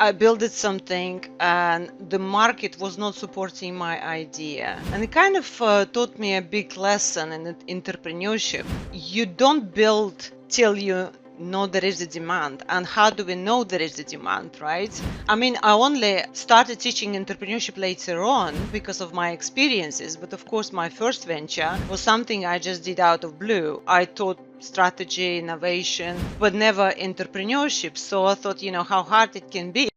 I built something and the market was not supporting my idea. And it kind of taught me a big lesson in entrepreneurship. You don't build till you know there is a demand. And how do we know there is a demand, right? I mean, I only started teaching entrepreneurship later on because of my experiences. But of course, my first venture was something I just did out of blue. I taught strategy, innovation, but never entrepreneurship. So I thought, how hard it can be.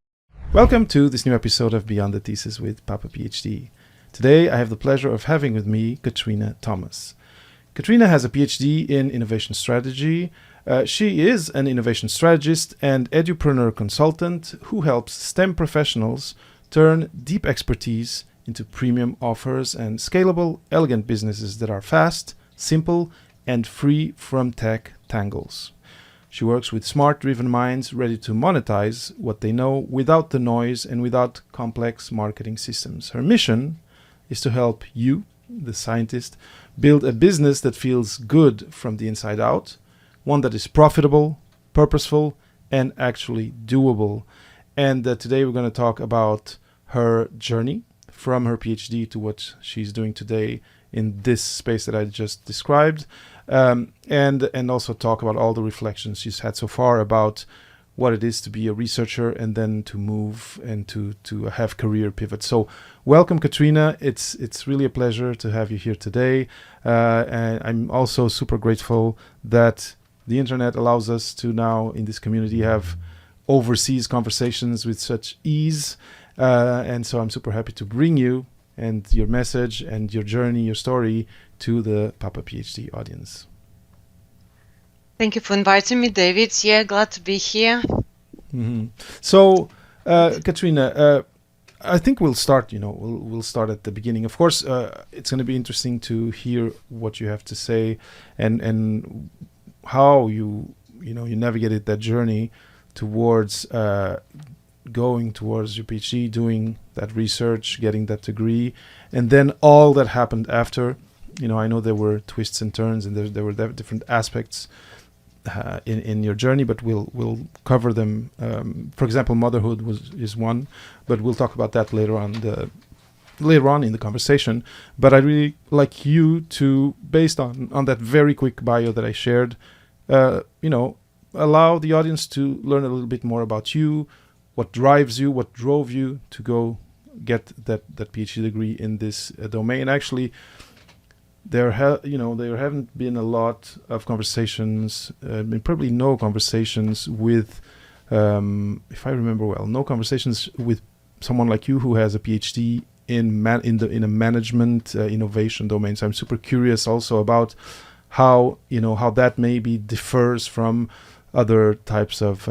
Welcome to this new episode of Beyond the Thesis with Papa PhD. Today I have the pleasure of having with me Katerina Thomas. Katerina has a PhD in innovation strategy. She is an innovation strategist and edupreneur consultant who helps STEM professionals turn deep expertise into premium offers and scalable, elegant businesses that are fast, simple, and free from tech tangles. She works with smart, driven minds ready to monetize what they know without the noise and without complex marketing systems. Her mission is to help you, the scientist, build a business that feels good from the inside out, one that is profitable, purposeful, and actually doable. And today we're going to talk about her journey from her PhD to what she's doing today in this space that I just described. And also talk about all the reflections she's had so far about what it is to be a researcher and then to move and to have career pivots. So welcome, Katerina. It's really a pleasure to have you here today. And I'm also super grateful that the internet allows us to now in this community have overseas conversations with such ease. And so I'm super happy to bring you and your message and your journey, your story to the Papa PhD audience. Thank you for inviting me, David. Yeah, glad to be here. Mm-hmm. So, Katerina, I think we'll start. We'll start at the beginning. Of course, it's going to be interesting to hear what you have to say and how you navigated that journey towards going towards your PhD, doing that research, getting that degree, and then all that happened after. I know there were twists and turns, and there were different aspects in your journey, but we'll cover them. For example, motherhood is one, but we'll talk about that later on in the conversation. But I'd really like you to, based on that very quick bio that I shared, allow the audience to learn a little bit more about you, what drives you, what drove you to go get that PhD degree in this domain. Actually, there haven't been a lot of conversations, probably no conversations with, if I remember well, no conversations with someone like you who has a PhD in a management innovation domain. So I'm super curious also about how that maybe differs from other types of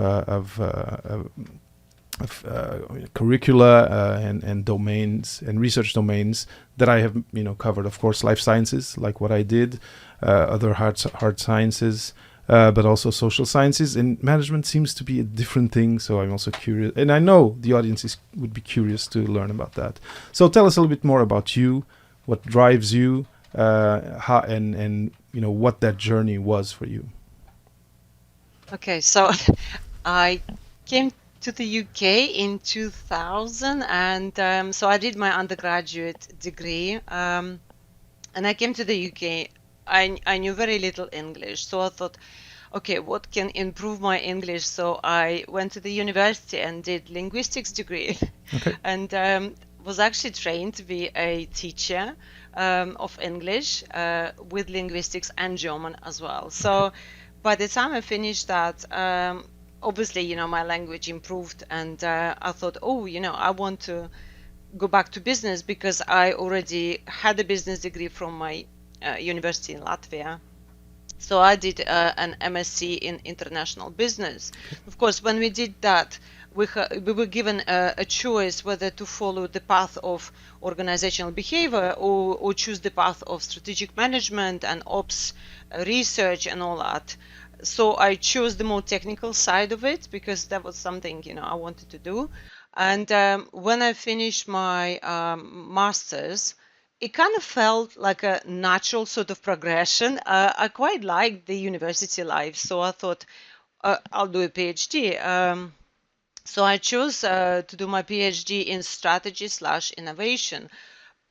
curricula and domains and research domains that I have covered. Of course, life sciences, like what I did, other hard sciences, but also social sciences, and management seems to be a different thing. So I'm also curious, and I know the audience would be curious to learn about that. So tell us a little bit more about you, what drives you, how and what that journey was for you. Okay, so I came to the UK in 2000, and so I did my undergraduate degree, and I came to the UK. I knew very little English, so I thought, okay, what can improve my English? So I went to the university and did linguistics degree, Okay. and was actually trained to be a teacher of English with linguistics and German as well. So by the time I finished that, obviously, my language improved, and I thought, I want to go back to business because I already had a business degree from my university in Latvia. So I did an MSc in international business. Of course, when we did that, we were given a choice whether to follow the path of organizational behavior or choose the path of strategic management and ops research and all that. So I chose the more technical side of it because that was something I wanted to do. And when I finished my master's, it kind of felt like a natural sort of progression. I quite liked the university life, so I thought I'll do a PhD. So I chose to do my PhD in strategy/innovation.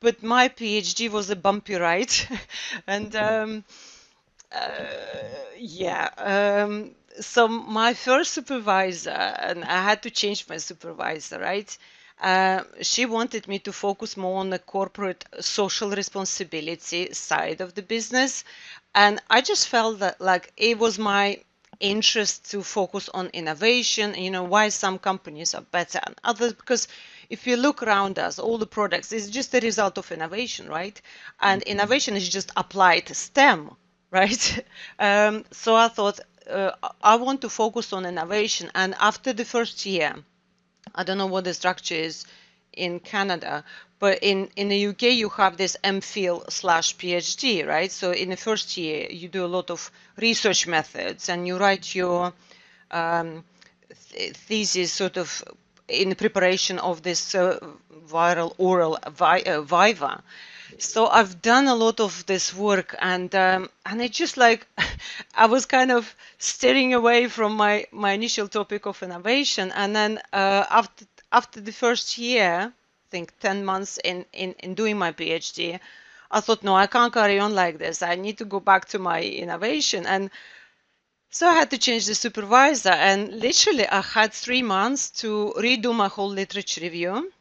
But my PhD was a bumpy ride. And yeah. So my first supervisor, and I had to change my supervisor, right? She wanted me to focus more on the corporate social responsibility side of the business. And I just felt that like it was my interest to focus on innovation, why some companies are better than others, because if you look around us, all the products is just a result of innovation, right? And innovation is just applied STEM, right? So I thought I want to focus on innovation. And after the first year, I don't know what the structure is in Canada, but in the UK you have this MPhil/PhD, right? So in the first year you do a lot of research methods and you write your thesis sort of in preparation of this viral oral viva. So I've done a lot of this work, and it's just like I was kind of steering away from my initial topic of innovation, and then after the first year, I think 10 months in doing my PhD, I thought, no, I can't carry on like this. I need to go back to my innovation. And so I had to change the supervisor, and literally I had 3 months to redo my whole literature review.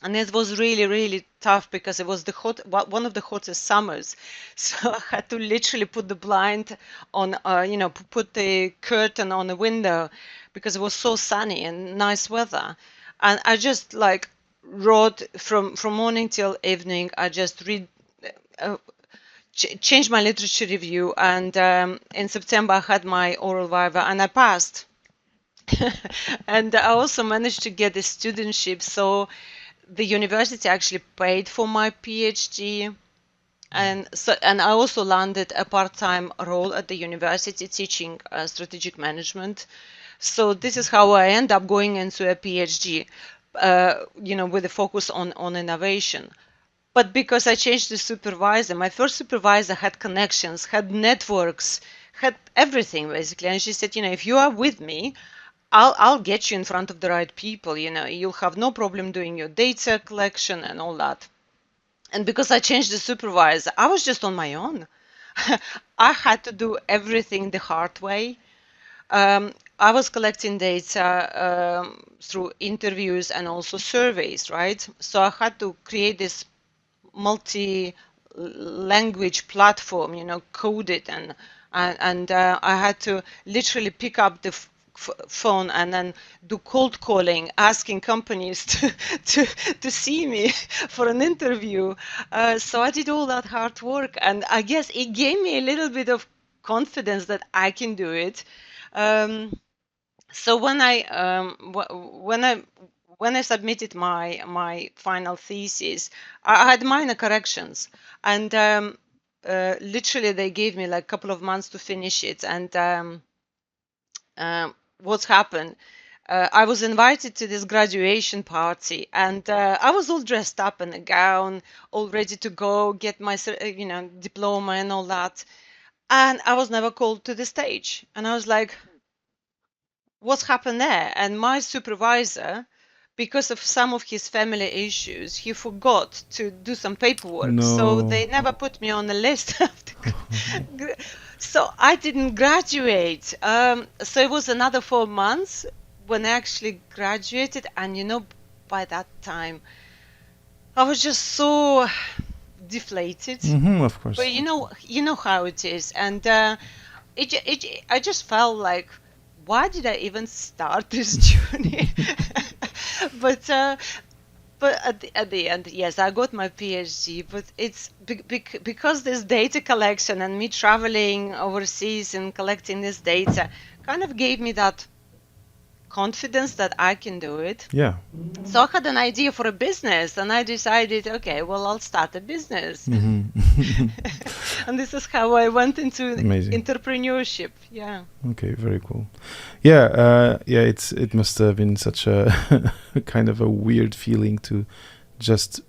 And it was really, really tough because it was one of the hottest summers. So I had to literally put the blind on, put the curtain on the window because it was so sunny and nice weather. And I just like wrote from morning till evening. I just changed my literature review. And in September, I had my oral viva and I passed. And I also managed to get a studentship. So the university actually paid for my PhD, and I also landed a part-time role at the university teaching strategic management. So this is how I end up going into a PhD, with a focus on innovation. But because I changed the supervisor, my first supervisor had connections, had networks, had everything basically, and she said, if you are with me, I'll get you in front of the right people. You'll have no problem doing your data collection and all that. And because I changed the supervisor, I was just on my own. I had to do everything the hard way. I was collecting data through interviews and also surveys, right? So I had to create this multi-language platform, code it, and I had to literally pick up the phone and then do cold calling, asking companies to see me for an interview. So I did all that hard work, and I guess it gave me a little bit of confidence that I can do it. So when I submitted my final thesis, I had minor corrections, and literally they gave me like a couple of months to finish it. And what's happened? I was invited to this graduation party, and I was all dressed up in a gown, all ready to go get my diploma and all that. And I was never called to the stage, and I was like, what's happened there? And my supervisor, because of some of his family issues, he forgot to do some paperwork. No. So they never put me on the list. So I didn't graduate. So it was another 4 months when I actually graduated. And, by that time, I was just so deflated. Of course. But you know how it is. And I just felt like, why did I even start this journey? But at the end, yes, I got my PhD. But it's because this data collection and me traveling overseas and collecting this data kind of gave me that confidence that I can do it. Yeah. So I had an idea for a business, and I decided, okay, well, I'll start a business. And this is how I went into entrepreneurship. Yeah. Okay, very cool. Yeah, it must have been such a kind of a weird feeling to just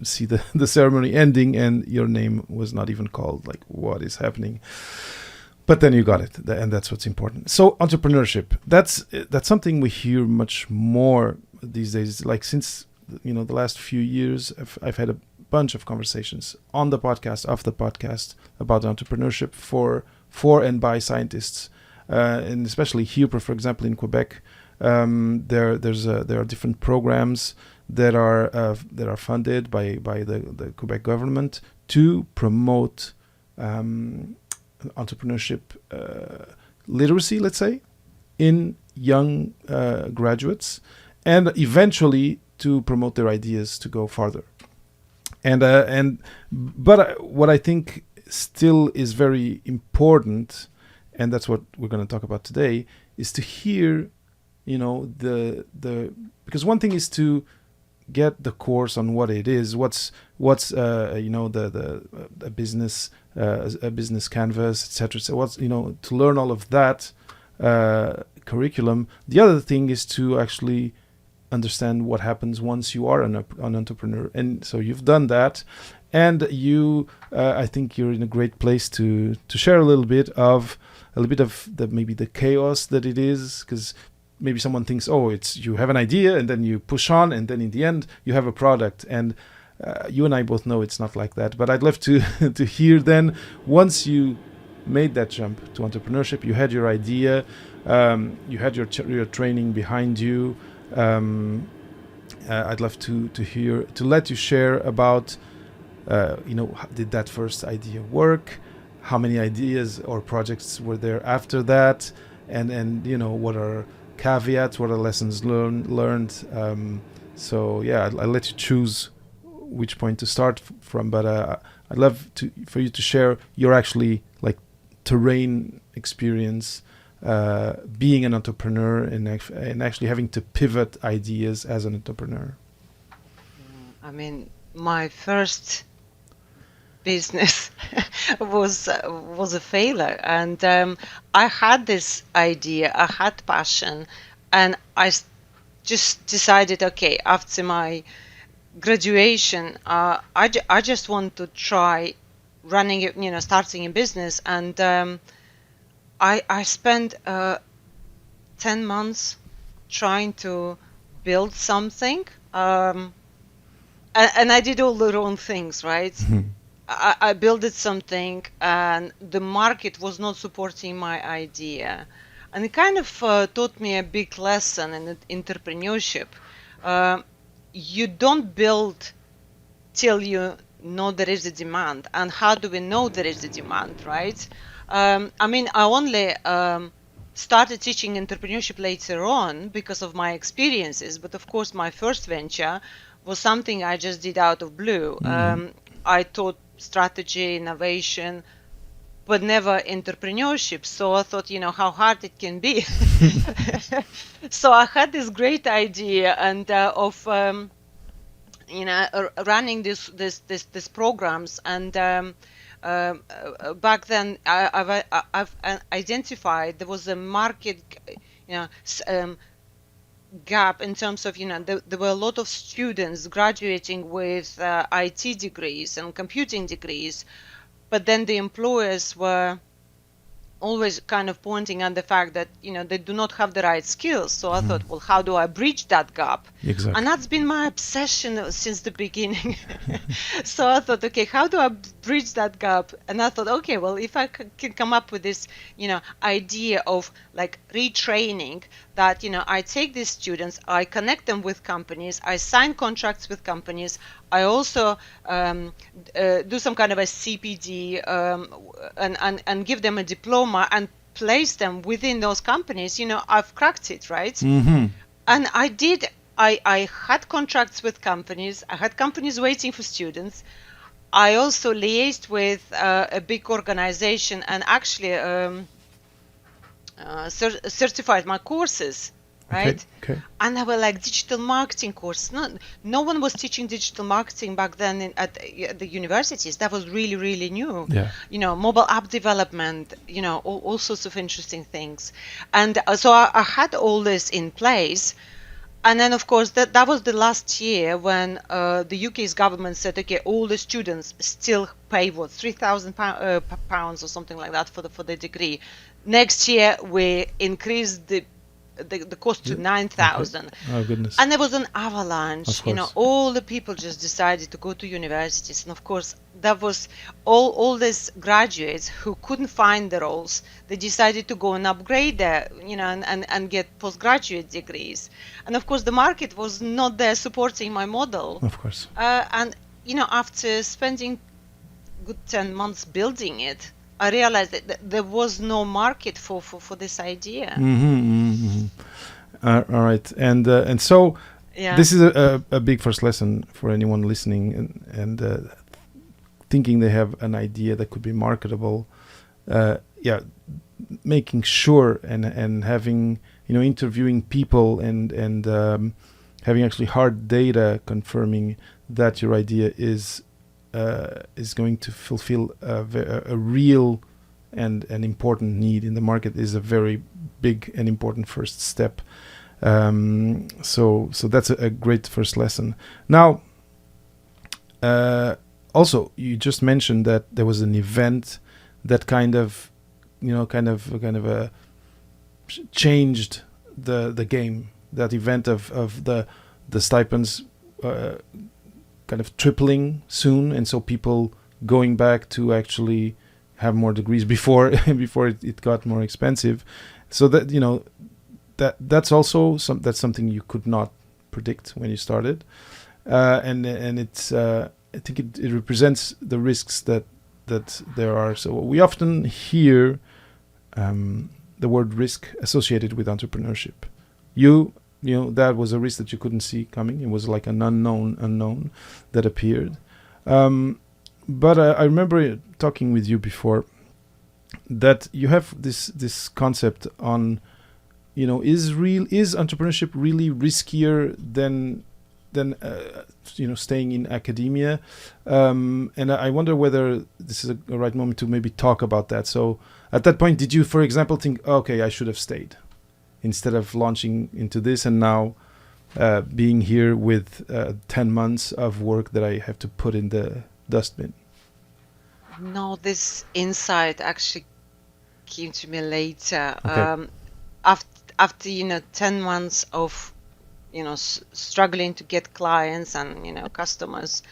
see the ceremony ending and your name was not even called. Like, what is happening? But then you got it, and that's what's important. So entrepreneurship, that's something we hear much more these days. Like since the last few years, I've had a bunch of conversations on the podcast, off the podcast, about entrepreneurship for and by scientists, and especially here, for example, in Quebec, there are different programs that are funded by the Quebec government to promote entrepreneurship literacy, let's say, in young graduates, and eventually to promote their ideas to go farther. But what I think still is very important, and that's what we're going to talk about today, is to hear, because one thing is to get the course on what it is, what's a business canvas, etc. So what's to learn all of that curriculum. The other thing is to actually understand what happens once you are an entrepreneur, and so you've done that, and I think you're in a great place to share a little bit of the chaos that it is, because maybe someone thinks, it's you have an idea and then you push on and then in the end you have a product, and you and I both know it's not like that. But I'd love to to hear then, once you made that jump to entrepreneurship, you had your idea, you had your training behind you. I'd love to let you share about did that first idea work? How many ideas or projects were there after that? And what are caveats? What are lessons learned? So yeah, I'll let you choose which point to start from. But I'd love for you to share your actually like terrain experience, being an entrepreneur and actually having to pivot ideas as an entrepreneur. I mean, my first business was a failure, and I had this idea, I had passion, and I just decided, okay, after my graduation, I just want to try running it, starting a business, and I spent 10 months trying to build something, and I did all the wrong things, right? Mm-hmm. I built something, and the market was not supporting my idea, and it kind of taught me a big lesson in entrepreneurship. You don't build till you know there is a demand, and how do we know there is a demand, right? I only started teaching entrepreneurship later on because of my experiences, but of course my first venture was something I just did out of blue. Mm-hmm. I taught strategy, innovation, but never entrepreneurship. So I thought, how hard it can be. So I had this great idea and of running this programs, and back then I've identified there was a market gap in terms of there were a lot of students graduating with IT degrees and computing degrees, but then the employers were always kind of pointing at the fact that they do not have the right skills. So I thought, well, how do I bridge that gap? Exactly. And that's been my obsession since the beginning. So I thought, okay, how do I bridge that gap? And I thought, okay, well, if I can come up with this idea of like retraining, that I take these students, I connect them with companies, I sign contracts with companies, I also do some kind of a CPD and give them a diploma and place them within those companies. I've cracked it, right? Mm-hmm. And I did. I had contracts with companies. I had companies waiting for students. I also liaised with a big organization and actually certified my courses. Right? Okay. And they were like digital marketing courses. No one was teaching digital marketing back then at the universities. That was really, really new. Yeah. Mobile app development, all sorts of interesting things. And so I had all this in place. And then, of course, that was the last year when the UK's government said, okay, all the students still pay what, £3,000 or something like that for the degree. Next year we increased the cost to 9,000. Okay. Oh goodness. And there was an avalanche. Of course. All the people just decided to go to universities, and of course that was all these graduates who couldn't find the roles. They decided to go and upgrade their, and get postgraduate degrees. And of course the market was not there supporting my model. Of course. And after spending good 10 months building it, I realized that there was no market for this idea. All right, and so Yeah. this is a big first lesson for anyone listening and thinking they have an idea that could be marketable. Making sure and having interviewing people and having actually hard data confirming that your idea is going to fulfill a real and an important need in the market is a very big and important first step. So that's a great first lesson. Now, also you just mentioned that there was an event that kind of changed the game. That event of the stipends kind of tripling soon, and so people going back to actually have more degrees before it got more expensive. So that that's also that's something you could not predict when you started, and it's I think it represents the risks that there are. So we often hear the word risk associated with entrepreneurship. That was a risk that you couldn't see coming. It was like an unknown that appeared. But I remember talking with you before that you have this concept on, is entrepreneurship really riskier than staying in academia? And I wonder whether this is a right moment to maybe talk about that. So at that point, did you, for example, think, okay, I should have stayed instead of launching into this and now being here with 10 months of work that I have to put in the dustbin? No, this insight actually came to me later. Okay. After 10 months of struggling to get clients and customers,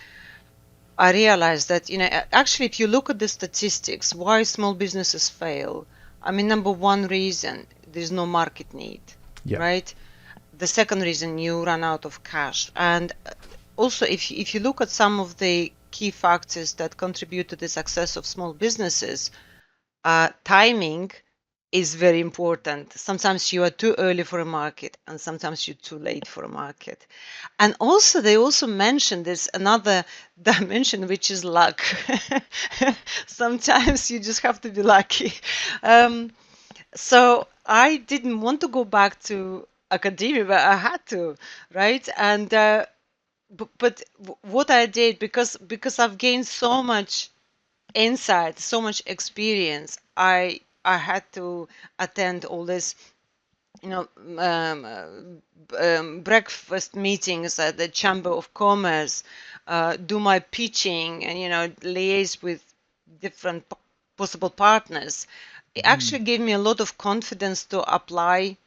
I realized that actually, if you look at the statistics, why small businesses fail, I mean, number one reason, there's no market need, right? The second reason, you run out of cash. And also, if you look at some of the key factors that contribute to the success of small businesses, timing is very important. Sometimes you are too early for a market, and sometimes you're too late for a market. And also, they also mentioned there's another dimension, which is luck. Sometimes you just have to be lucky. So I didn't want to go back to academia, but I had to, right? And but what I did, because I've gained so much insight, so much experience, I had to attend all this, breakfast meetings at the Chamber of Commerce, do my pitching, and liaise with different possible partners. It actually gave me a lot of confidence to apply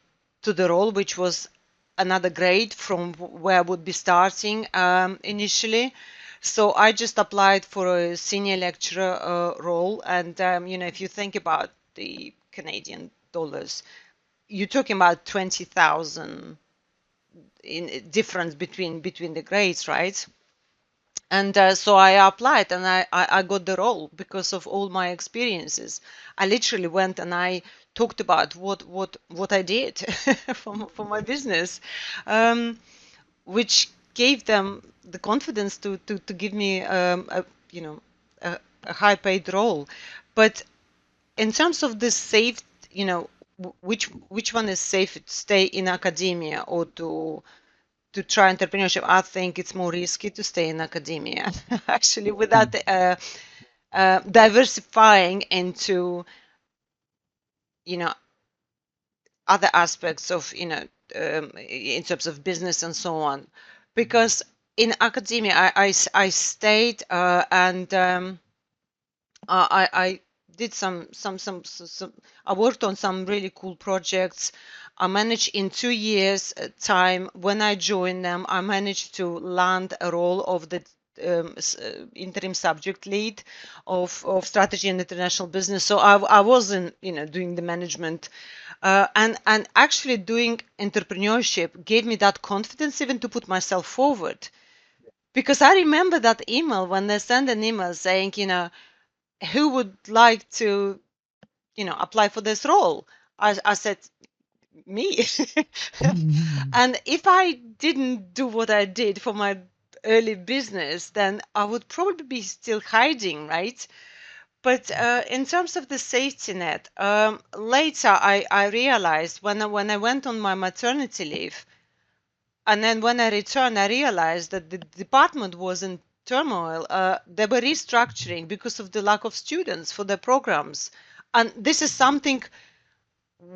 to the role, which was another grade from where I would be starting initially. So I just applied for a senior lecturer role, and if you think about the Canadian dollars, you're talking about 20,000 in difference between the grades, right? And so I applied, and I got the role because of all my experiences. I literally went and I talked about what I did for my business, which gave them the confidence to give me a high paid role. But in terms of the safe, which one is safe, to stay in academia or to try entrepreneurship, I think it's more risky to stay in academia actually, without diversifying into other aspects of, in terms of business and so on. Because in academia, I stayed and I did some I worked on some really cool projects. I managed in 2 years time, when I joined them, I managed to land a role of the interim subject lead of strategy and international business. So I wasn't, doing the management, and actually doing entrepreneurship gave me that confidence even to put myself forward. Because I remember that email when they sent an email saying, who would like to, apply for this role? I said, me. And if I didn't do what I did for my early business, then I would probably be still hiding, right? But in terms of the safety net, later I realized when I went on my maternity leave, and then when I returned, I realized that the department was in turmoil. They were restructuring because of the lack of students for their programs. And this is something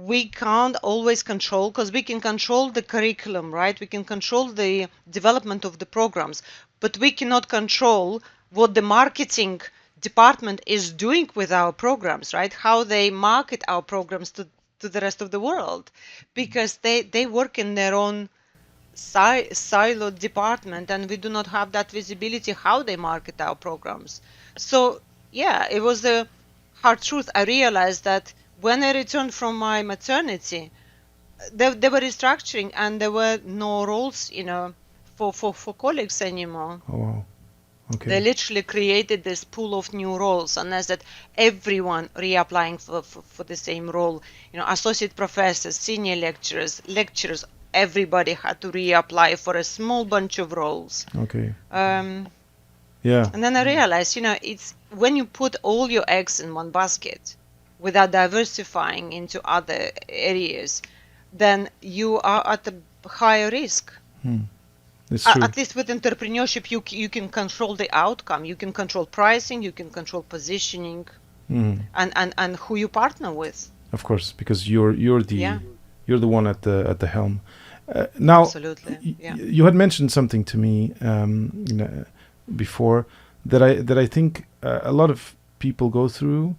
we can't always control, because we can control the curriculum, right? We can control the development of the programs, but we cannot control what the marketing department is doing with our programs, right? How they market our programs to the rest of the world, because they work in their own siloed department, and we do not have that visibility how they market our programs. So yeah, it was a hard truth. I realized that when I returned from my maternity, they were restructuring and there were no roles, for colleagues anymore. Oh, wow. Okay. They literally created this pool of new roles, and as that everyone reapplying for the same role, associate professors, senior lecturers, everybody had to reapply for a small bunch of roles. Okay. Yeah. And then I realized, it's when you put all your eggs in one basket without diversifying into other areas, then you are at a higher risk. It's true. At least with entrepreneurship, you can control the outcome. You can control pricing. You can control positioning, and who you partner with. Of course, because you're the one at the helm. Now, absolutely. You had mentioned something to me before that I think a lot of people go through.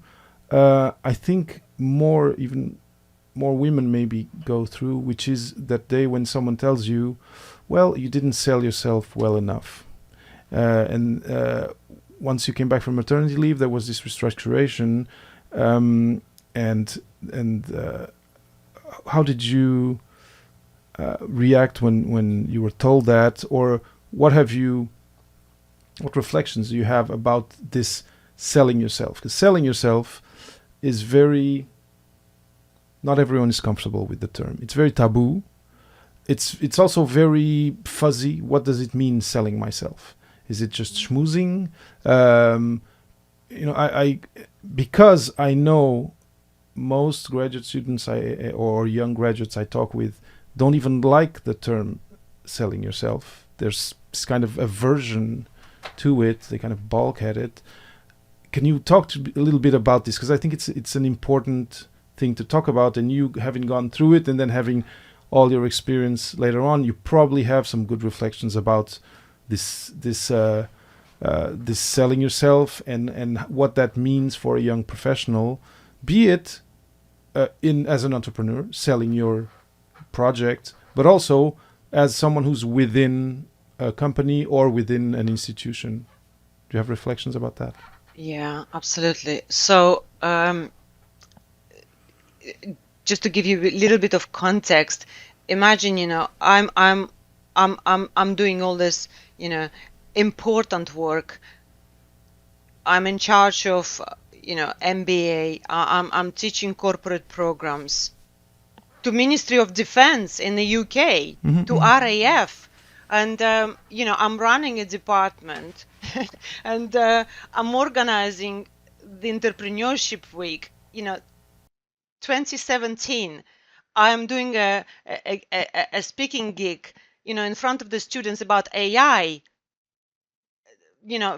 I think even more women maybe go through, which is that when someone tells you, well, you didn't sell yourself well enough, and once you came back from maternity leave, there was this restructuration, and how did you react when you were told that, or what reflections do you have about this selling yourself? Because selling yourself is not everyone is comfortable with the term. It's very taboo. It's also very fuzzy. What does it mean, selling myself? Is it just schmoozing? Because I know most graduate students or young graduates I talk with don't even like the term selling yourself. There's this kind of aversion to it. They kind of balk at it. Can you talk a little bit about this? Because I think it's an important thing to talk about, and you having gone through it and then having all your experience later on, you probably have some good reflections about this selling yourself and what that means for a young professional, be it as an entrepreneur selling your project, but also as someone who's within a company or within an institution. Do you have reflections about that? Yeah, absolutely. So just to give you a little bit of context, imagine, I'm doing all this, important work. I'm in charge of, MBA. I'm teaching corporate programs to Ministry of Defense in the UK, to RAF. And, I'm running a department and I'm organizing the Entrepreneurship Week, 2017. I'm doing a speaking gig, in front of the students about AI.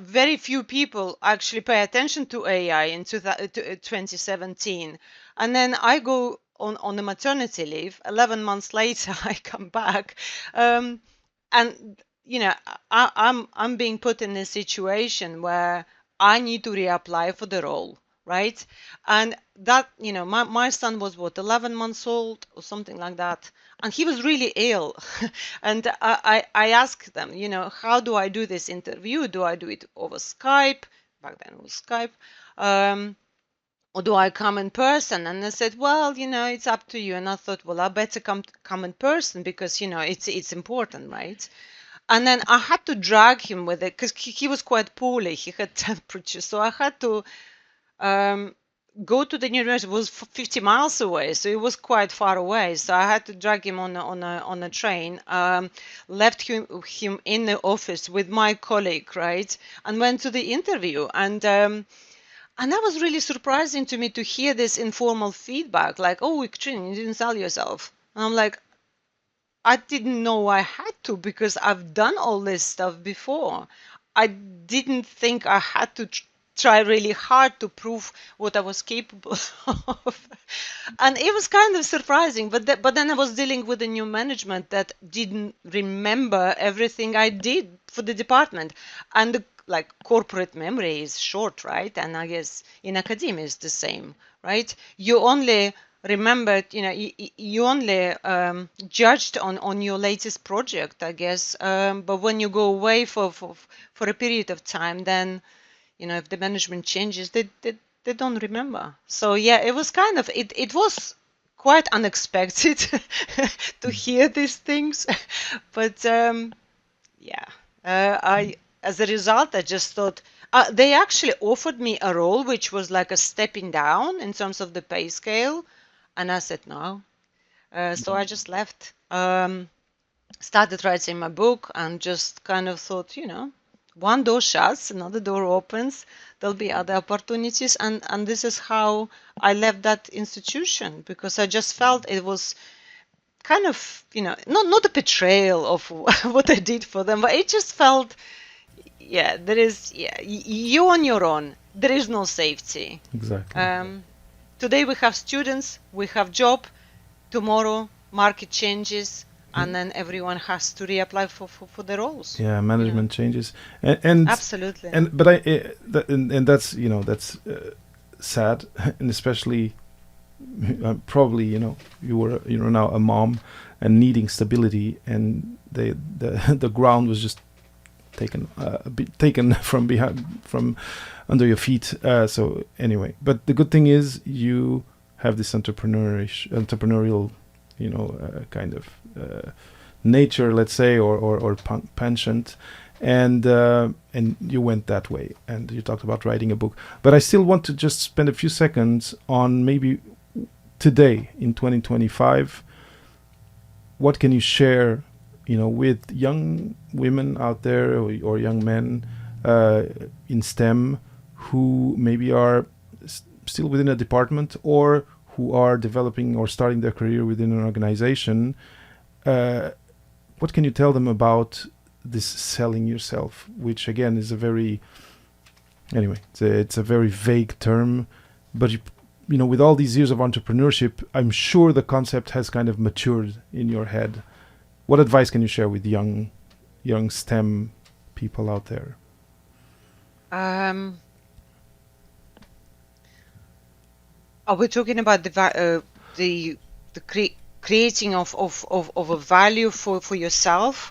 Very few people actually pay attention to AI in 2017. And then I go on the maternity leave. 11 months later, I come back, and I'm being put in a situation where I need to reapply for the role, right? And that, my son was 11 months old or something like that, and he was really ill. And I asked them, how do I do this interview? Do I do it over Skype? Back then it was Skype. Or do I come in person? And they said, well, it's up to you. And I thought, well, I better come in person because, it's important, right? And then I had to drag him with it because he was quite poorly. He had temperature. So I had to go to the university. It was 50 miles away, so it was quite far away. So I had to drag him on a train, left him in the office with my colleague, right? And went to the interview. And that was really surprising to me to hear this informal feedback, like, oh, Katerina, you didn't sell yourself. And I'm like, I didn't know I had to because I've done all this stuff before. I didn't think I had to try really hard to prove what I was capable of. And it was kind of surprising. But then I was dealing with a new management that didn't remember everything I did for the department. And corporate memory is short, right? And I guess in academia it's the same, right? You only remembered, you only judged on your latest project, I guess. But when you go away for a period of time, then, if the management changes, they don't remember. So yeah, it was kind of, it was quite unexpected to hear these things. But as a result, I just thought, they actually offered me a role which was like a stepping down in terms of the pay scale. And I said no. So I just left, started writing my book, and just kind of thought, one door shuts, another door opens, there'll be other opportunities. And this is how I left that institution, because I just felt it was kind of, not a betrayal of what I did for them, but it just felt, you on your own. There is no safety. Exactly. Today we have students, we have job. Tomorrow market changes, and then everyone has to reapply for the roles. Yeah, management changes, and absolutely. And that's that's sad, and especially probably you're now a mom and needing stability, and the ground was just taken from behind, from under your feet. So anyway, but the good thing is you have this entrepreneurial, kind of nature, let's say, or penchant, and you went that way. And you talked about writing a book, but I still want to just spend a few seconds on maybe today in 2025. What can you share, with young women out there or young men in STEM who maybe are still within a department or who are developing or starting their career within an organization? What can you tell them about this selling yourself, which again is it's a very vague term, but with all these years of entrepreneurship, I'm sure the concept has kind of matured in your head. What advice can you share with young STEM people out there? Are we talking about the creating of a value for yourself?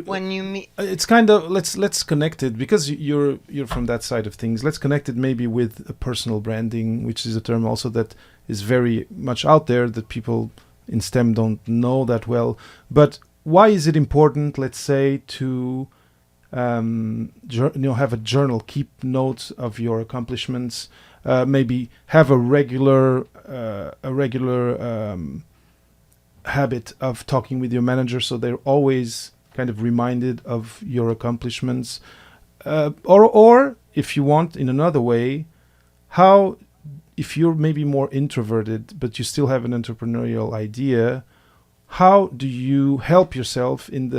When you meet, it's kind of let's connect it, because you're from that side of things. Let's connect it maybe with a personal branding, which is a term also that is very much out there that people in STEM don't know that well. But why is it important, let's say, to have a journal, keep notes of your accomplishments, maybe have a regular habit of talking with your manager, so they're always kind of reminded of your accomplishments, or if you want, in another way, how, if you're maybe more introverted but you still have an entrepreneurial idea, how do you help yourself in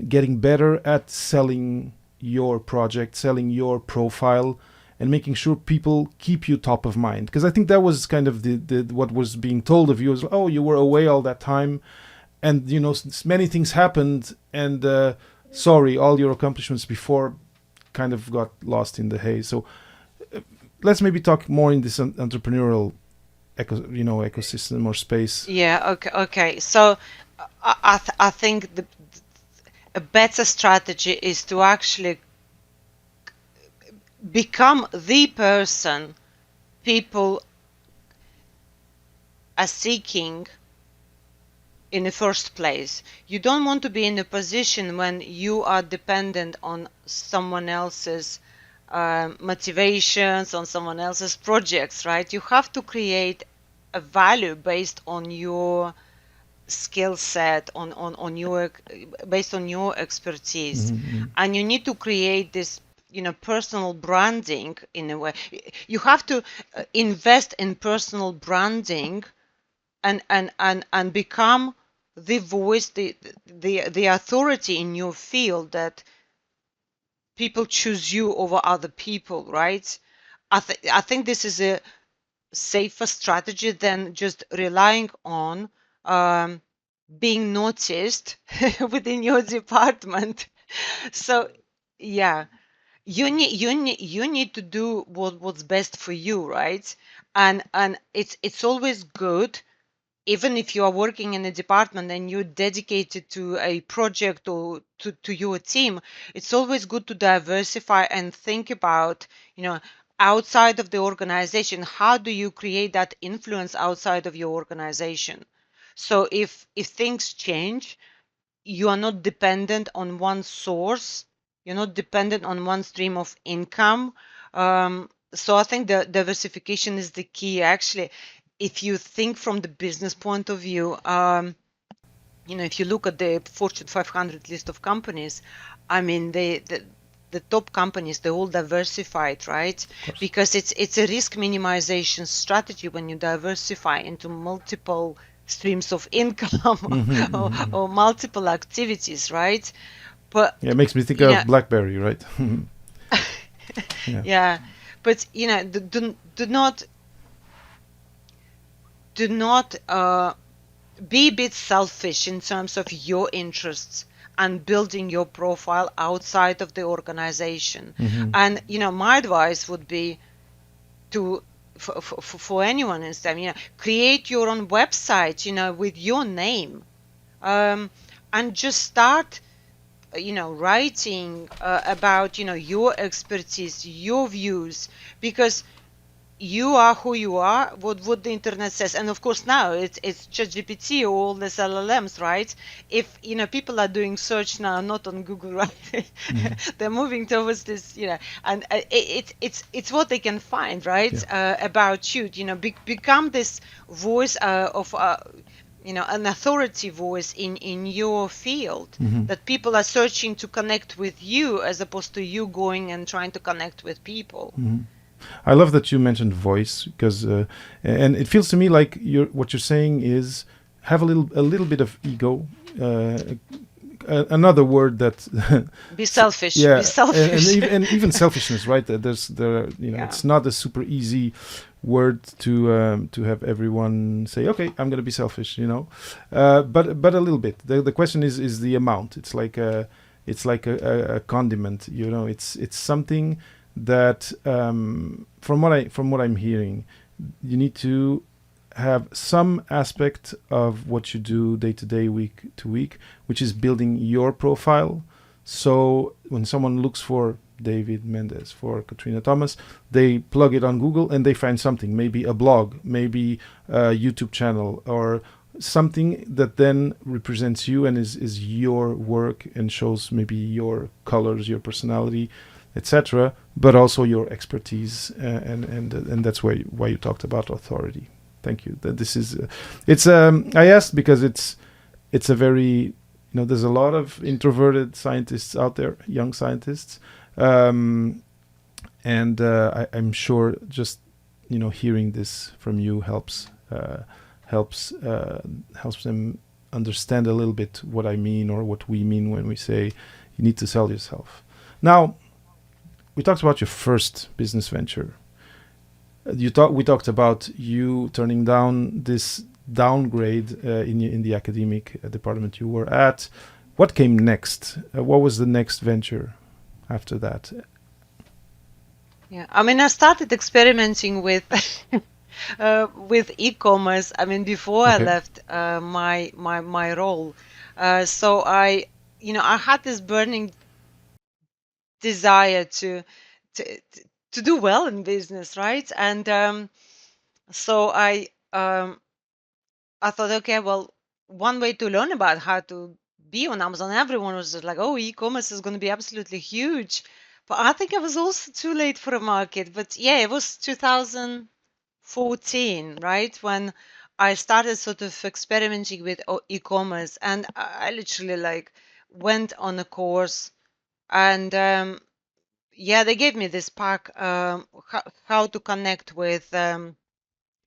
getting better at selling your project, selling your profile, and making sure people keep you top of mind. Because I think that was kind of the what was being told of you is, oh, you were away all that time, and many things happened, and sorry, all your accomplishments before kind of got lost in the haze. So let's maybe talk more in this entrepreneurial ecosystem or space. Yeah, okay. So I think a better strategy is to actually become the person people are seeking in the first place. You don't want to be in a position when you are dependent on someone else's motivations, on someone else's projects, right? You have to create a value based on your skill set, on your based on your expertise. And you need to create this personal branding in a way. You have to invest in personal branding and become the voice, the authority in your field, that people choose you over other people, right? I think this is a safer strategy than just relying on being noticed within your department. So yeah, you need to do what's best for you, right? And it's always good, even if you are working in a department and you're dedicated to a project or to your team, it's always good to diversify and think about, outside of the organization, how do you create that influence outside of your organization? So if things change, you are not dependent on one source, you're not dependent on one stream of income. So I think the diversification is the key. Actually, if you think from the business point of view, if you look at the Fortune 500 list of companies, I mean, the top companies, they're all diversified, right? Because it's a risk minimization strategy when you diversify into multiple streams of income or multiple activities, right? But yeah, it makes me think of BlackBerry, right? Yeah, but do not be a bit selfish in terms of your interests and building your profile outside of the organization. And my advice would be to for anyone in STEM, create your own website, with your name, and just start, writing about, your expertise, your views, because you are who you are, what the internet says. And of course now it's ChatGPT or all these LLMs, right? If people are doing search now, not on Google, right? They're moving towards this, and it's what they can find, right? About you, become this voice of an authority voice in your field, that people are searching to connect with you as opposed to you going and trying to connect with people. I love that you mentioned voice, because and it feels to me like what you're saying is have a little bit of ego. Another word that be selfish. Yeah, be selfish. and even selfishness, right? It's not a super easy word to have everyone say, okay, I'm gonna be selfish, but a little bit. The question is the amount. It's like a condiment, It's something that from what I'm hearing, you need to have some aspect of what you do day to day, week to week, which is building your profile. So when someone looks for David Mendes, for Katerina Thomas, they plug it on Google and they find something, maybe a blog, maybe a YouTube channel, or something that then represents you and is your work and shows maybe your colors, your personality, etc., but also your expertise, and that's why you talked about authority. Thank you. That this is I asked because it's a very there's a lot of introverted scientists out there, young scientists, and I'm sure just hearing this from you helps them understand a little bit what I mean, or what we mean when we say you need to sell yourself. Now, we talked about your first business venture. We talked about you turning down this downgrade in the academic department you were at. What came next? What was the next venture after that? Yeah, I mean, I started experimenting with with e-commerce. I mean, before I left my role, so I had this burning desire to do well in business, right? And so I thought, okay, well, one way to learn about how to be on Amazon, everyone was just like, oh, e-commerce is going to be absolutely huge. But I think I was also too late for a market. But yeah, it was 2014, right, when I started sort of experimenting with e-commerce, and I literally like went on a course, and yeah, they gave me this pack, how to connect with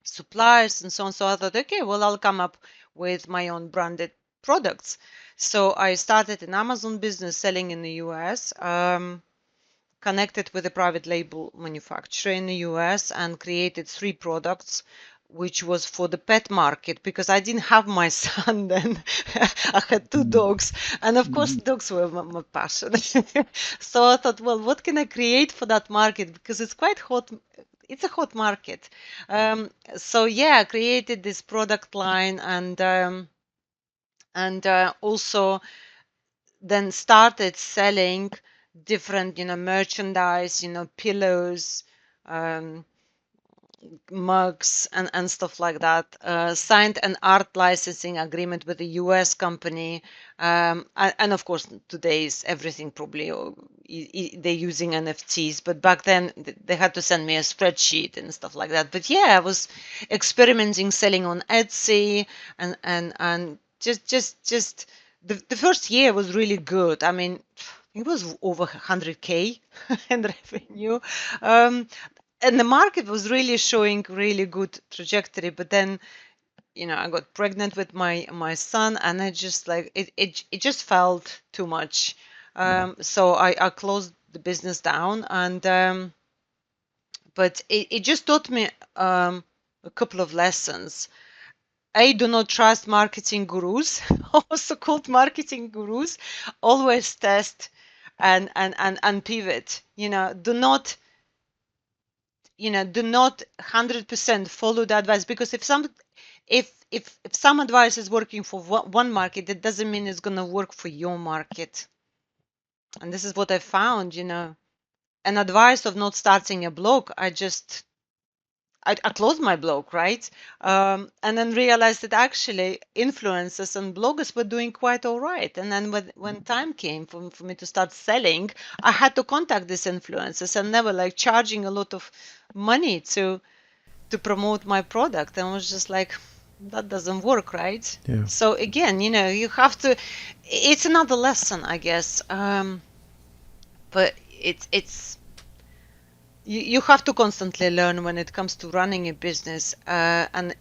suppliers and so on. So I thought, okay, well, I'll come up with my own branded products. So I started an Amazon business selling in the US, connected with a private label manufacturer in the US, and created 3 products, which was for the pet market, because I didn't have my son then. I had 2 dogs, and of course dogs were my passion. So I thought, well, what can I create for that market, because it's quite hot. It's a hot market. So yeah, I created this product line, and also then started selling different, merchandise, pillows, mugs, and stuff like that. Signed an art licensing agreement with a US company, and of course today is everything probably they're using NFTs, but back then they had to send me a spreadsheet and stuff like that. But yeah, I was experimenting selling on Etsy, and just the first year was really good. I mean, it was over 100K in revenue. And the market was really showing really good trajectory, but then I got pregnant with my son, and I just like it just felt too much. So I closed the business down, and but it just taught me a couple of lessons. Do not trust marketing gurus, also called marketing gurus. Always test and pivot. Do not 100% follow the advice, because if some advice is working for one market, that doesn't mean it's going to work for your market. And this is what I found. An advice of not starting a blog, I closed my blog, right? And then realized that actually influencers and bloggers were doing quite all right. And then when time came for me to start selling, I had to contact these influencers, and they were like charging a lot of money to promote my product. And I was just like, that doesn't work, right? Yeah. So again, you have to, it's another lesson, I guess. But it's you have to constantly learn when it comes to running a business, and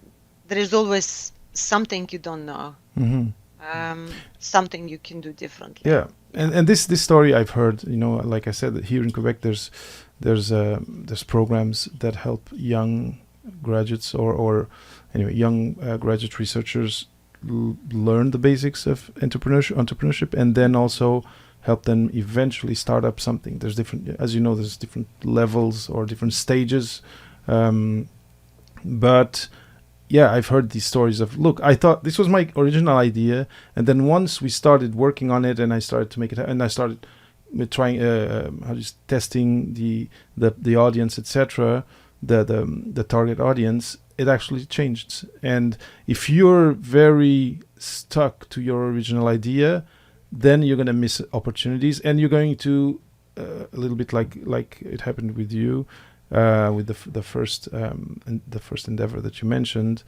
there is always something you don't know, something you can do differently. Yeah, and this story I've heard. Like I said, here in Quebec, there's programs that help young graduates or anyway young graduate researchers learn the basics of entrepreneurship, and then also help them eventually start up something. There's different, as you know, there's different levels or different stages. But yeah, I've heard these stories of, look, I thought this was my original idea, and then once we started working on it, and I started to make it, and I started with trying, testing the audience, etc., the target audience, it actually changed. And if you're very stuck to your original idea, then you're going to miss opportunities, and you're going to a little bit like it happened with you, with the first endeavor that you mentioned.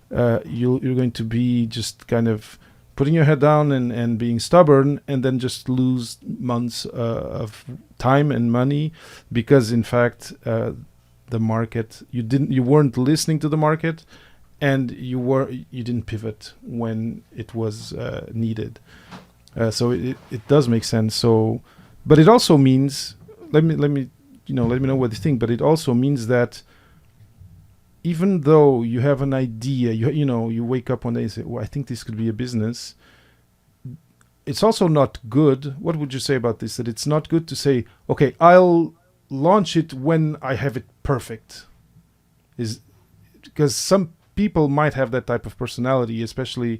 You're going to be just kind of putting your head down and being stubborn, and then just lose months of time and money, because in fact the market, you weren't listening to the market, and you didn't pivot when it was needed. So it does make sense. So, but it also means, let me let me know what you think. But it also means that even though you have an idea, you wake up one day and say, "Well, I think this could be a business." It's also not good. What would you say about this? That it's not good to say, "Okay, I'll launch it when I have it perfect." Is because some people might have that type of personality, especially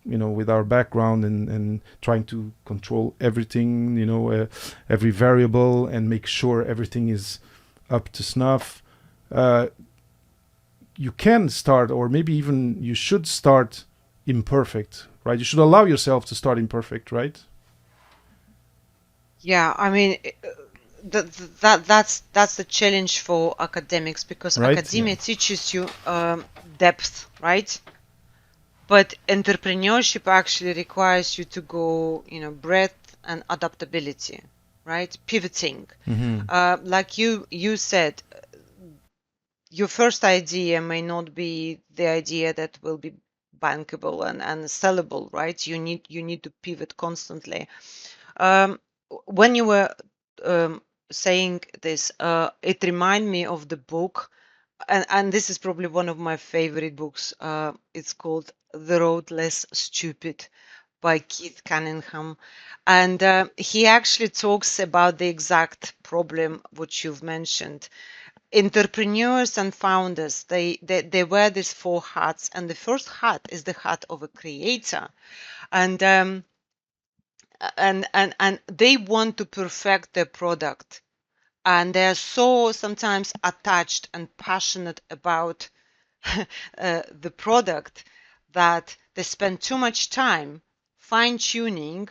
with our background and trying to control everything, every variable, and make sure everything is up to snuff. You can start, or maybe even you should start imperfect, right? You should allow yourself to start imperfect, right? Yeah, I mean, that's the challenge for academics, because Right, academia yeah. teaches you depth, right? But entrepreneurship actually requires you to go, breadth and adaptability, right? Pivoting. Like you said, your first idea may not be the idea that will be bankable and sellable, right? You need to pivot constantly. When you were saying this, it reminded me of the book, and this is probably one of my favorite books. It's called The Road Less Stupid by Keith Cunningham. And he actually talks about the exact problem which you've mentioned. Entrepreneurs and founders, they wear these four hats, and the first hat is the hat of a creator. And and they want to perfect their product, and they're so sometimes attached and passionate about the product that they spend too much time fine-tuning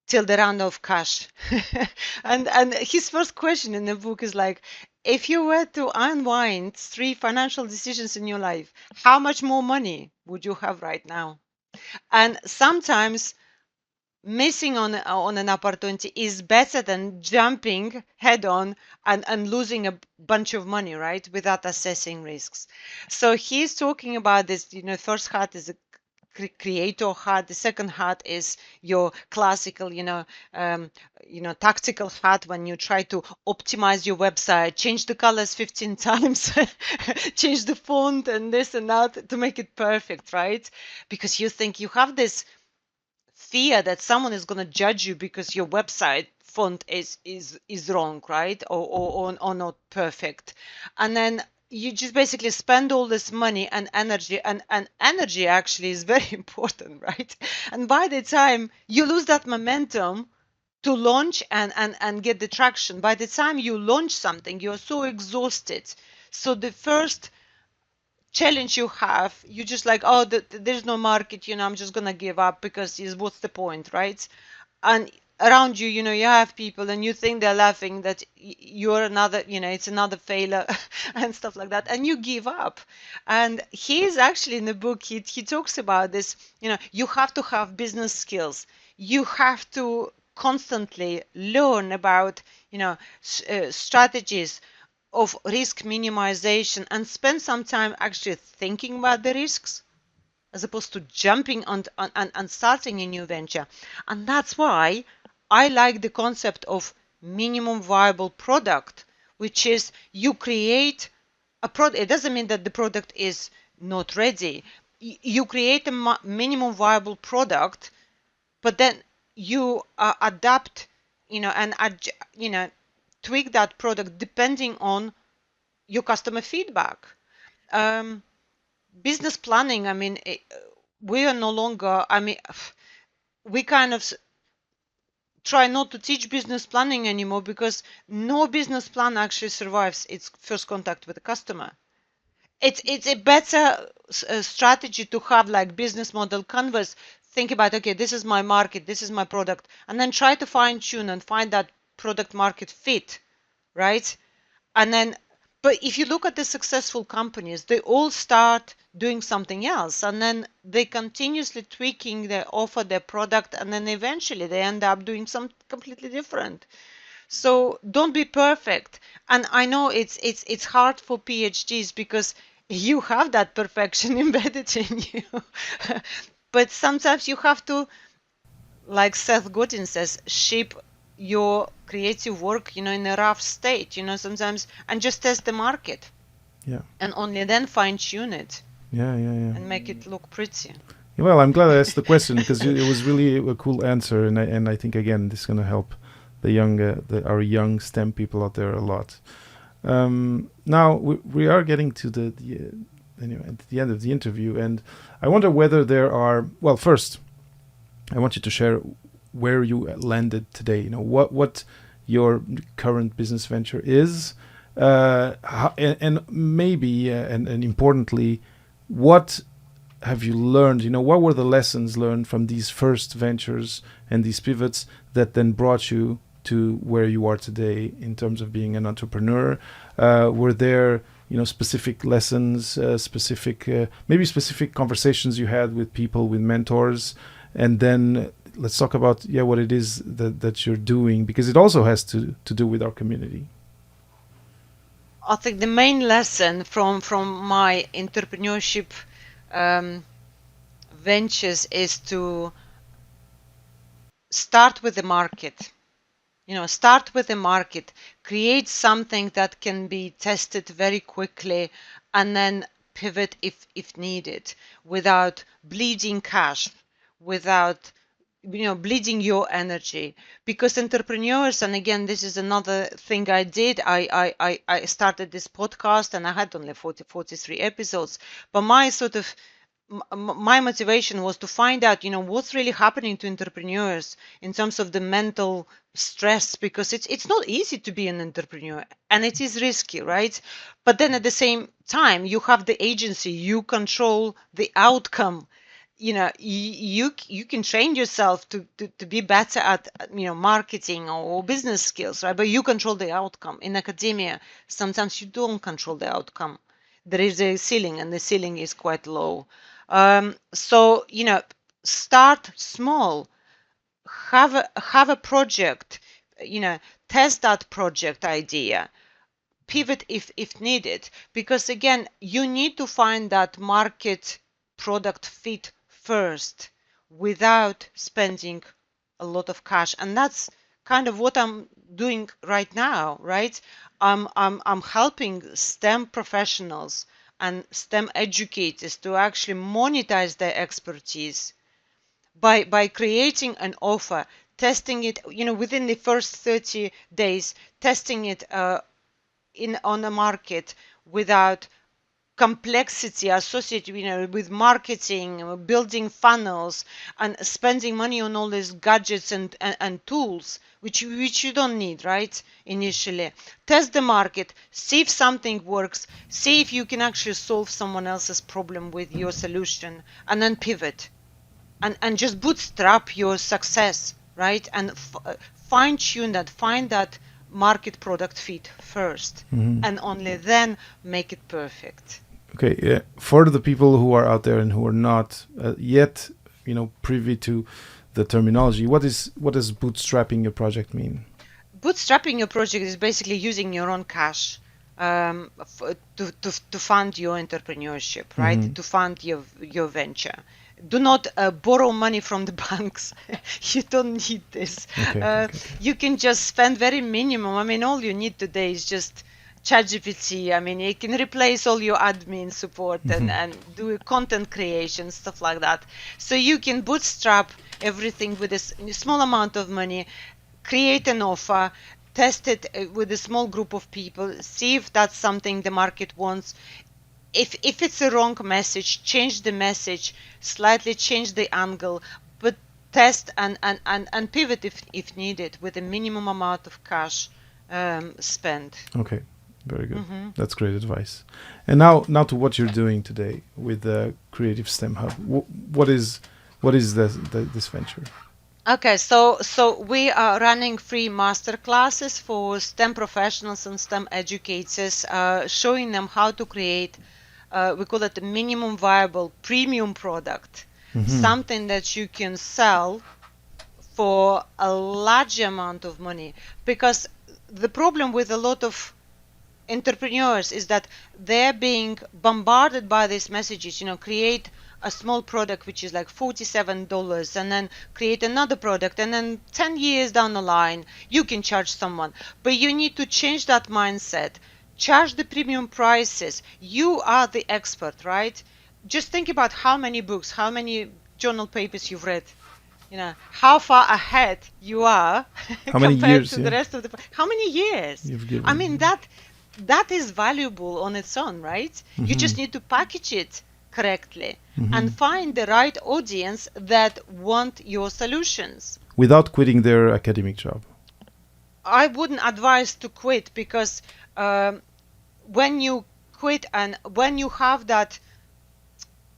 till they run out of cash. And his first question in the book is like, if you were to unwind 3 financial decisions in your life, how much more money would you have right now? And sometimes missing on an opportunity is better than jumping head on and losing a bunch of money, right, without assessing risks. So he's talking about this, first hat is a creator hat. The second hat is your classical, tactical hat, when you try to optimize your website, change the colors 15 times, change the font and this and that to make it perfect, right? Because you think you have this fear that someone is going to judge you because your website font is wrong, right? Or not perfect. And then you just basically spend all this money and energy, and energy actually is very important, right? And by the time you lose that momentum to launch and get the traction, by the time you launch something, you're so exhausted. So the first challenge you have, you just like, oh, there's no market, I'm just gonna give up, because what's the point, right? And around you, you have people, and you think they're laughing that you're another, it's another failure and stuff like that, and you give up. And he's actually in the book, he talks about this, you have to have business skills. You have to constantly learn about, strategies of risk minimization, and spend some time actually thinking about the risks, as opposed to jumping on and starting a new venture. And that's why I like the concept of minimum viable product, which is you create a product. It doesn't mean that the product is not ready. You create a minimum viable product, but then you adapt, and tweak that product depending on your customer feedback. Business planning, I mean, we are no longer, we kind of try not to teach business planning anymore, because no business plan actually survives its first contact with the customer. It's a better strategy to have like business model canvas. Think about, okay, this is my market, this is my product, and then try to fine tune and find that product market fit, right? And then, but if you look at the successful companies, they all start doing something else, and then they continuously tweaking their offer, their product, and then eventually they end up doing something completely different. So don't be perfect. And I know it's hard for PhDs, because you have that perfection embedded in you. But sometimes you have to, like Seth Godin says, shape your creative work, in a rough state, sometimes, and just test the market. Yeah. And only then fine tune it. Yeah. And make it look pretty. Well, I'm glad I asked the question because it was really a cool answer, and I think again this is going to help our young STEM people out there a lot. Now we are getting to the at the end of the interview, and I wonder whether there are. Well, first, I want you to share where you landed today. What your current business venture is, and maybe and importantly, what have you learned? What were the lessons learned from these first ventures and these pivots that then brought you to where you are today in terms of being an entrepreneur? Were there, specific lessons, maybe specific conversations you had with people, with mentors? And then let's talk about, what it is that you're doing, because it also has to do with our community. I think the main lesson from my entrepreneurship ventures is to start with the market. Start with the market, create something that can be tested very quickly, and then pivot if needed, without bleeding cash, without bleeding your energy. Because entrepreneurs, and again, this is another thing I did, I started this podcast and I had only 43 episodes, but my motivation was to find out, what's really happening to entrepreneurs in terms of the mental stress, because it's not easy to be an entrepreneur and it is risky, right? But then at the same time, you have the agency, you control the outcome. You can train yourself to be better at marketing or business skills, right? But you control the outcome. In academia, sometimes you don't control the outcome. There is a ceiling, and the ceiling is quite low. So start small. Have a project. Test that project idea. Pivot if needed, because again, you need to find that market product fit first without spending a lot of cash. And that's kind of what I'm doing right now, right? I'm helping STEM professionals and STEM educators to actually monetize their expertise by creating an offer, testing it, within the first 30 days, testing it on the market without complexity associated with marketing, building funnels, and spending money on all these gadgets and tools which you don't need, right? Initially test the market, see if something works, see if you can actually solve someone else's problem with your solution, and then pivot and just bootstrap your success, right? And fine tune that, find that market product fit first, and only then make it perfect. Okay, for the people who are out there and who are not yet, privy to the terminology, what does bootstrapping your project mean? Bootstrapping your project is basically using your own cash to fund your entrepreneurship, right? To fund your venture. Do not borrow money from the banks. You don't need this. Okay. You can just spend very minimum. I mean, all you need today is just ChatGPT. I mean, it can replace all your admin support and do content creation, stuff like that. So you can bootstrap everything with a small amount of money, create an offer, test it with a small group of people, see if that's something the market wants. If it's a wrong message, change the message, slightly change the angle, but test and pivot if needed with a minimum amount of cash spent. Okay, very good. That's great advice. And now to what you're doing today with the Creative STEM Hub. What is this venture? Okay, so we are running free master classes for STEM professionals and STEM educators, showing them how to create, we call it a minimum viable premium product, something that you can sell for a large amount of money. Because the problem with a lot of entrepreneurs is that they're being bombarded by these messages, create a small product which is like $47 and then create another product, and then 10 years down the line you can charge someone. But you need to change that mindset. Charge the premium prices. You are the expert, right? Just think about how many books, how many journal papers you've read, how far ahead you are How many compared years, to the rest of the, how many years you've given? I mean, that is valuable on its own, right? You just need to package it correctly and find the right audience that want your solutions Without quitting their academic job. I wouldn't advise to quit, because when you quit and when you have that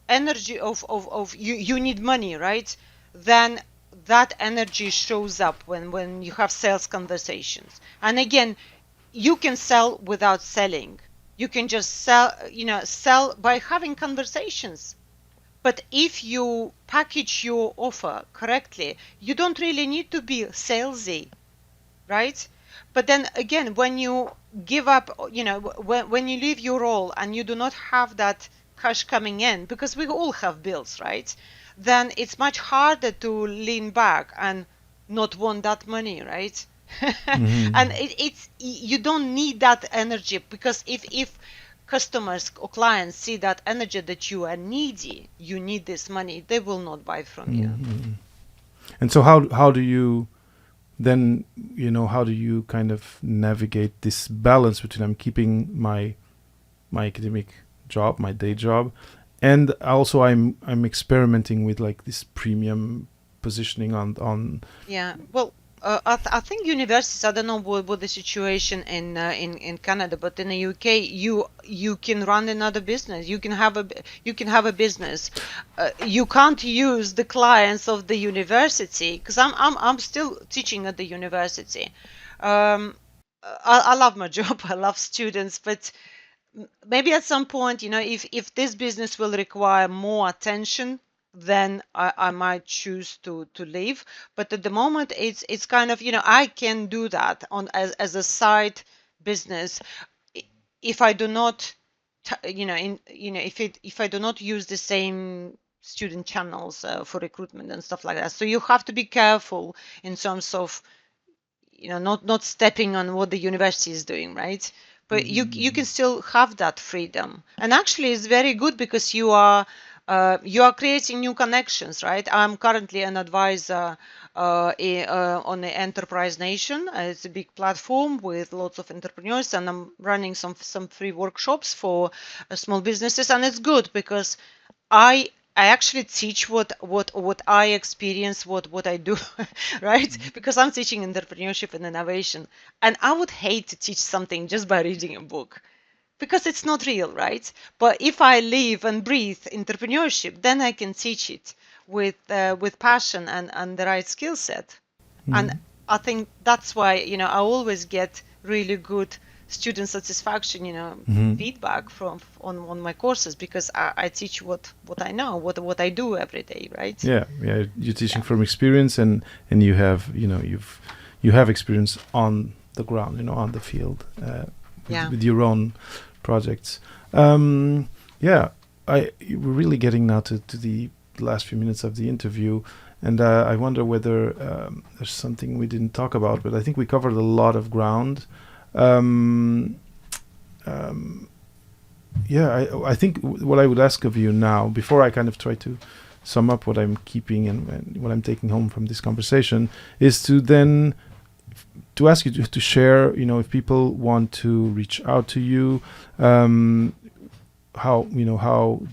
energy of you need money, right? Then that energy shows up when you have sales conversations. And again, you can sell without selling. You can just sell by having conversations. But if you package your offer correctly, you don't really need to be salesy, right? But then again, when you give up, when you leave your role and you do not have that cash coming in, because we all have bills, right? Then it's much harder to lean back and not want that money, right? And it's you don't need that energy, because if customers or clients see that energy that you are needy, you need this money, they will not buy from you. And so how do you then, how do you kind of navigate this balance between I'm keeping my academic job, my day job, and also I'm experimenting with like this premium positioning on Yeah, well, I think universities, I don't know what the situation in Canada, but in the UK, you can run another business. You can have a business. You can't use the clients of the university, because I'm still teaching at the university. I love my job. I love students, but maybe at some point, if this business will require more attention, then I might choose to leave. But at the moment, it's kind of, I can do that as a side business if I do not, if I do not use the same student channels for recruitment and stuff like that. So you have to be careful in terms of, not stepping on what the university is doing, right? But you can still have that freedom, and actually it's very good, because you are creating new connections, right? I'm currently an advisor on the Enterprise Nation. It's a big platform with lots of entrepreneurs, and I'm running some free workshops for small businesses, and it's good because I actually teach what I experience, what I do, right? Because I'm teaching entrepreneurship and innovation, and I would hate to teach something just by reading a book, because it's not real, right? But if I live and breathe entrepreneurship, then I can teach it with passion and the right skill set. And I think that's why, I always get really good student satisfaction, feedback on my courses, because I teach what I know, what I do every day, right? Yeah, you're teaching from experience, and you have you have experience on the ground, on the field, with your own projects. We're really getting now to the last few minutes of the interview, and I wonder whether there's something we didn't talk about, but I think we covered a lot of ground. I think what I would ask of you now, before I kind of try to sum up what I'm keeping and what I'm taking home from this conversation, is to then to ask you to share, if people want to reach out to you, how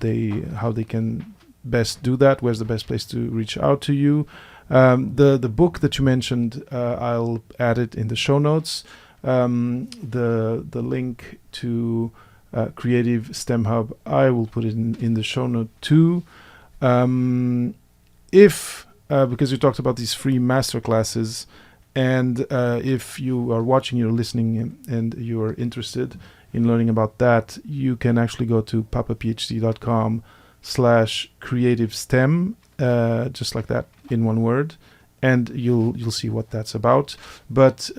they can best do that. Where's the best place to reach out to you? The book that you mentioned, I'll add it in the show notes. The link to Creative STEM Hub, I will put it in the show note too. Because you talked about these free masterclasses, and if you are watching, you're listening, and you are interested in learning about that, you can actually go to papaphd.com/creative-STEM, just like that in one word, and you'll see what that's about. But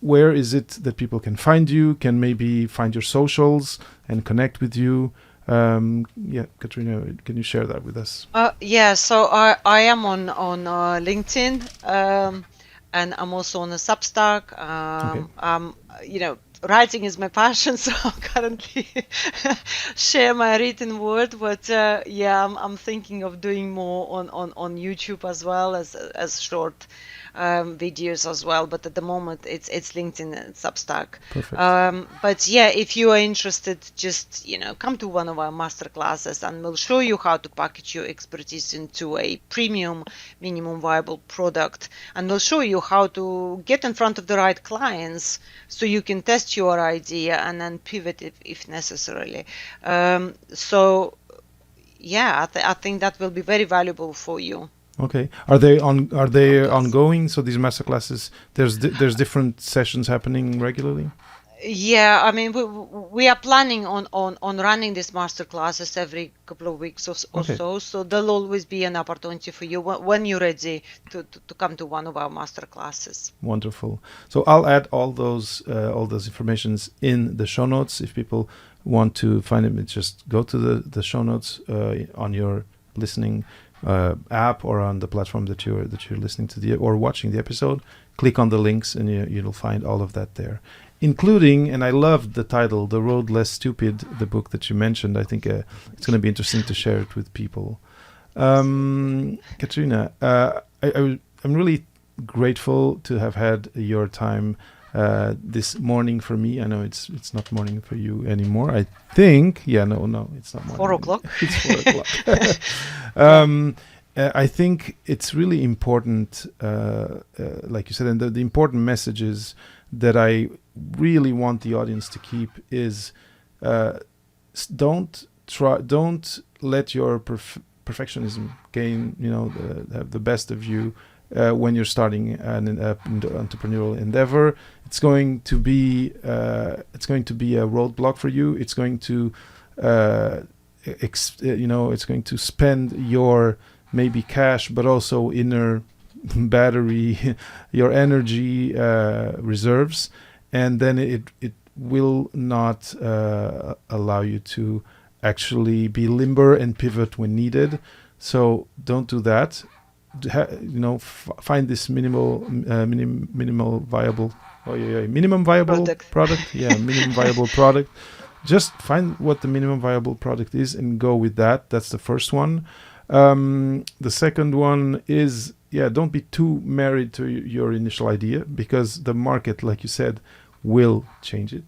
where is it that people can find you, can maybe find your socials and connect with you? Yeah, Katerina, can you share that with us? Yeah, so I am on LinkedIn, and I'm also on a Substack. Okay. Writing is my passion, so I currently share my written word. But yeah, I'm thinking of doing more on YouTube as well as short videos as well. But at the moment, it's LinkedIn and Substack. Perfect. But yeah, if you are interested, just come to one of our master classes, and we'll show you how to package your expertise into a premium minimum viable product, and we'll show you how to get in front of the right clients so you can test your idea and then pivot if necessarily. So yeah, I think that will be very valuable for you. Okay. Are they Class. ongoing? So these master classes, there's different sessions happening regularly? Yeah, I mean, we are planning on running these master classes every couple of weeks or Okay. so. So there'll always be an opportunity for you when you're ready to come to one of our master classes. Wonderful. So I'll add all those informations in the show notes. If people want to find it, just go to the show notes on your listening app or on the platform that you're listening to or watching the episode. Click on the links and you'll find all of that there, including, and I loved the title, The Road Less Stupid, the book that you mentioned. I think it's going to be interesting to share it with people. Katerina, I'm really grateful to have had your time this morning for me. I know it's not morning for you anymore. I think, no, it's not morning. 4 o'clock. It's 4 o'clock. I think it's really important, like you said, and the important messages that I really want the audience to keep is don't let your perfectionism gain, have the best of you when you're starting an entrepreneurial endeavor. It's going to be a roadblock for you. It's going to it's going to spend your maybe cash, but also inner battery, your energy reserves, and then it will not allow you to actually be limber and pivot when needed. So don't do that. Find this minimal viable minimum viable product. Yeah, minimum viable product. Just find what the minimum viable product is and go with that. That's the first one. The second one is, don't be too married to your initial idea, because the market, like you said, will change it.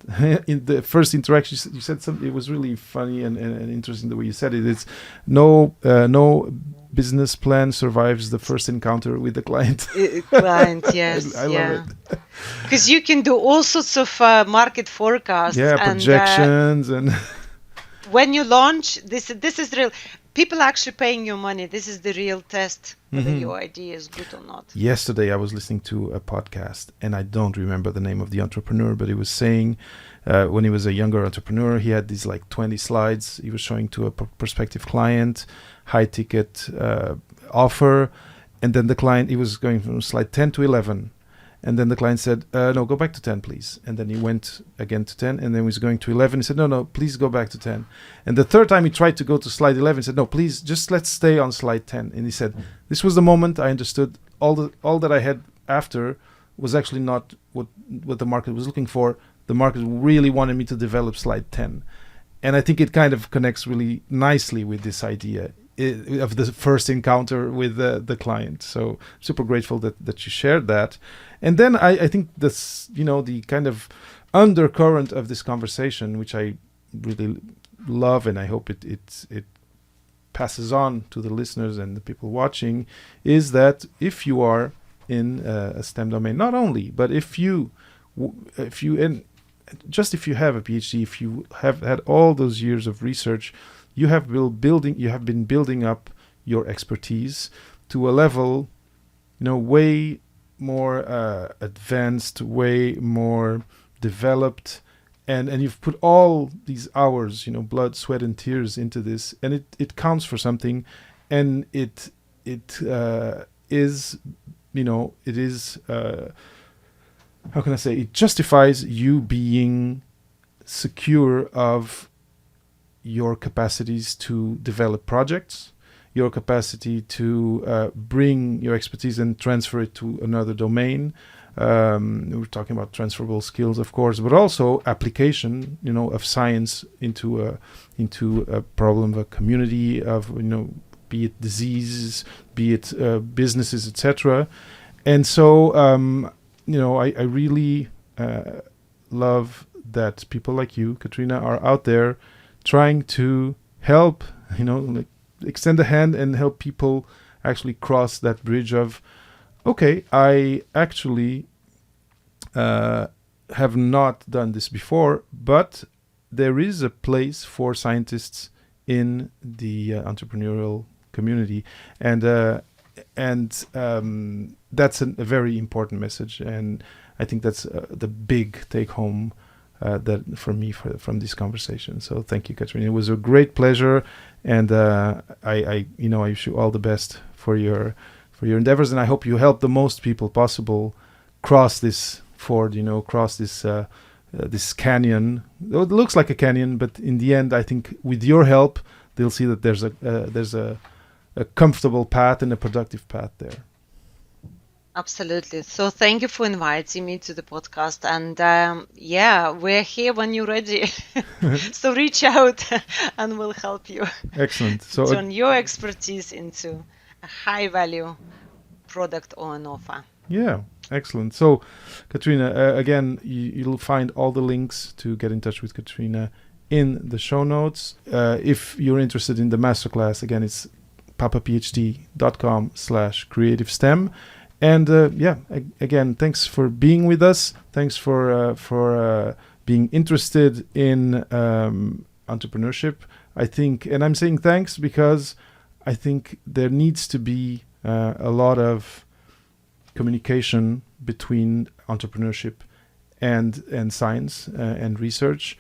In the first interaction, you said something. It was really funny and interesting the way you said it. It's no business plan survives the first encounter with the client. Yes. I love it. Because you can do all sorts of market forecasts. Yeah, projections and when you launch, this is real. People actually paying you money. This is the real test whether your idea is good or not. Yesterday, I was listening to a podcast, and I don't remember the name of the entrepreneur, but he was saying when he was a younger entrepreneur, he had these like 20 slides. He was showing to a prospective client, high ticket offer, and then the client, he was going from slide 10 to 11. And then the client said, no, go back to 10, please. And then he went again to 10, and then he was going to 11. He said, no, please go back to 10. And the third time he tried to go to slide 11, he said, no, please, just let's stay on slide 10. And he said, this was the moment I understood all that I had after was actually not what the market was looking for. The market really wanted me to develop slide 10. And I think it kind of connects really nicely with this idea of the first encounter with the client. So super grateful that you shared that. And then I think this, the kind of undercurrent of this conversation, which I really love, and I hope it passes on to the listeners and the people watching, is that if you are in a STEM domain, not only, but if you have a PhD, if you have had all those years of research, you have been building up your expertise to a level, way more advanced, way more developed, and you've put all these hours, blood, sweat, and tears into this, and it counts for something, and it is, how can I say? It justifies you being secure of your capacities to develop projects, your capacity to bring your expertise and transfer it to another domain. We're talking about transferable skills, of course, but also application, of science into a problem of a community, of be it diseases, be it businesses, etc. And so I really love that people like you, Katerina, are out there trying to help, like extend a hand and help people actually cross that bridge of, okay, I actually have not done this before, but there is a place for scientists in the entrepreneurial community, and that's a very important message, and I think that's the big take home that for me from this conversation. So thank you, Katerina. It was a great pleasure, and I wish you all the best for your endeavors, and I hope you help the most people possible cross this ford, cross this canyon. It looks like a canyon, but in the end, I think with your help, they'll see that there's a comfortable path and a productive path there. Absolutely. So thank you for inviting me to the podcast. And we're here when you're ready. So reach out and we'll help you. Excellent. So turn your expertise into a high value product or an offer. Yeah, excellent. So Katerina, again, you'll find all the links to get in touch with Katerina in the show notes. If you're interested in the masterclass, again, it's papaphd.com/creativestem. And again, thanks for being with us. Thanks for being interested in entrepreneurship. I think, and I'm saying thanks because I think there needs to be a lot of communication between entrepreneurship and science and research,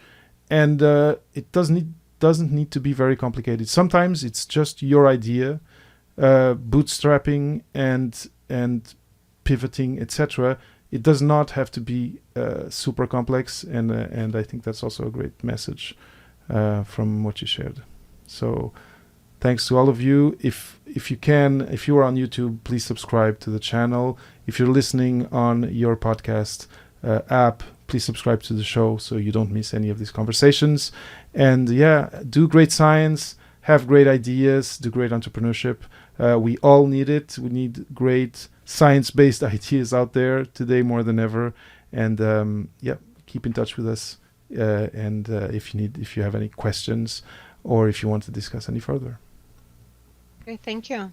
and it doesn't need to be very complicated. Sometimes it's just your idea, bootstrapping and pivoting, etc. It does not have to be super complex, and I think that's also a great message from what you shared. So thanks to all of you. If you are on YouTube, please subscribe to the channel. If you're listening on your podcast app, please subscribe to the show so you don't miss any of these conversations. And do great science, have great ideas, do great entrepreneurship. We all need it. We need great science-based ideas out there today more than ever. And keep in touch with us. And if you have any questions or if you want to discuss any further. Okay, thank you.